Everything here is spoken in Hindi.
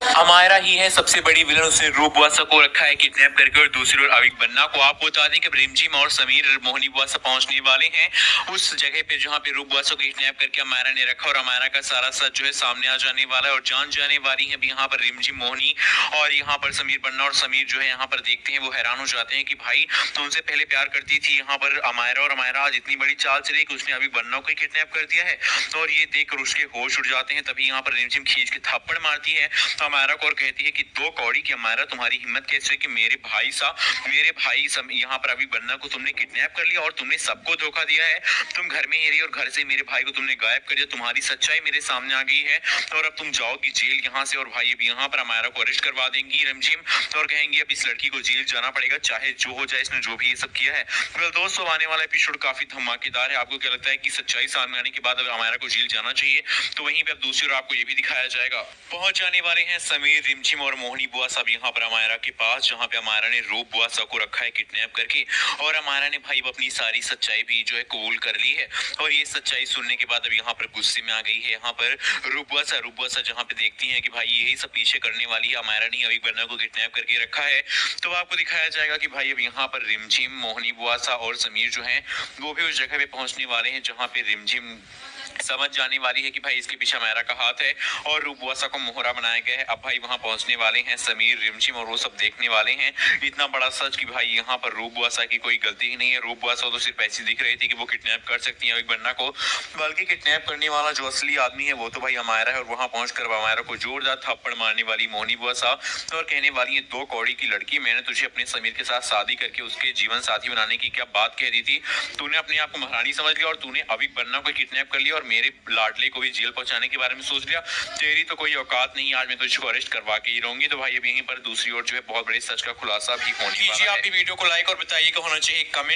अमायरा ही है सबसे बड़ी विलन। उसने रूप बुआसा को रखा है किडनैप करके और दूसरी ओर अविक बन्ना को। आपको बता दें कि रिमझिम और समीर मोहिनी बुआसा पहुंचने वाले हैं उस जगह पे जहां पे रूप बुआसा को किडनैप करके अमायरा ने रखा और अमायरा का सारा सच जो है सामने आ जाने वाला है और जान जाने वाली है यहाँ पर रिमझिम मोहिनी और यहाँ पर समीर बन्ना। और समीर जो है यहाँ पर देखते हैं वो हैरान हो जाते हैं कि भाई तुमसे पहले प्यार करती थी यहाँ पर अमायरा और अमायरा आज इतनी बड़ी चाल चली कि उसने अविक बन्ना को किडनैप कर दिया है। और ये देखकर उसके होश उड़ जाते हैं। तभी यहाँ पर रिमझिम खींच के थप्पड़ मारती है अमायरा को और कहती है कि दो कौड़ी की अमायरा तुम्हारी हिम्मत कैसे है कि मेरे भाई यहाँ पर अविक बन्ना को तुमने किडनैप कर लिया और तुमने सबको धोखा दिया है। तुम घर में ही रही और घर से मेरे भाई को तुमने गायब कर दिया। तुम्हारी सच्चाई मेरे सामने आ गई है और अब तुम जाओगी जेल यहाँ से। और भाई अब यहाँ पर अमायरा को अरेस्ट करवा देंगी रिमझिम और कहेंगी अब इस लड़की को जेल जाना पड़ेगा चाहे जो हो जाए, इसने जो भी ये सब किया है। वेल दोस्तों, आने वाला एपिसोड काफी धमाकेदार है। आपको क्या लगता है कि सच्चाई सामने आने के बाद अब अमायरा को जेल जाना चाहिए? तो वहीं पे अब दूसरी ओर आपको ये भी दिखाया जाएगा। पहुंच जाने वाले हैं समीर, रिमझिम और मोहिनी बुआ सब यहाँ पर अमायरा के पास जहाँ पे अमायरा ने रूप बुआसा को रखा है किडनैप करके। और अमायरा ने भाई अपनी सारी सच्चाई भी जो है कबूल कर ली है और ये सच्चाई सुनने के बाद अब यहाँ पर गुस्से में आ गई है यहाँ पर रूप बुआसा जहाँ पे देखती है कि भाई यही सब पीछे करने वाली है, अमायरा ने अविक बन्ना को किडनैप करके रखा है। तो आपको दिखाया जाएगा कि भाई अब यहाँ पर रिमझिम, मोहिनी बुआसा और समीर जो है वो भी उस जगह पे पहुंचने वाले हैं जहाँ पे रिमझिम समझ जाने वाली है कि भाई इसके पीछे अमायरा का हाथ है और रूप बुआसा को मोहरा बनाया गया है। अब भाई वहां पहुंचने वाले हैं समीर, रिमझिम और वो सब देखने वाले हैं इतना बड़ा सच कि भाई यहाँ पर रूप बुआसा की कोई गलती ही नहीं है। रूप बुआसा तो सिर्फ ऐसी दिख रही थी कि वो किडनैप कर सकती है अविक बन्ना को, बल्कि किडनैप करने वाला जो असली आदमी है वो तो भाई अमायरा है। और वहां पहुंचकर अमायरा को जोरदार थप्पड़ मारने वाली मोहिनी बुआसा और कहने वाली है दो कौड़ी की लड़की, मैंने तुझे अपने समीर के साथ शादी करके उसके जीवन साथी बनाने की क्या बात कह रही थी? तूने अपने आप को महारानी समझ लिया और तूने अविक बन्ना को किडनैप कर लिया और मेरे लाडले को भी जेल पहुंचाने के बारे में सोच लिया। तेरी तो कोई औकात नहीं, आज मैं तुझको अरेस्ट करवा के ही रहूंगी। तो भाई अब यहीं पर दूसरी ओर जो है बहुत बड़े सच का खुलासा भी होने वाला है। वीडियो को लाइक और बताइए होना चाहिए कमेंट।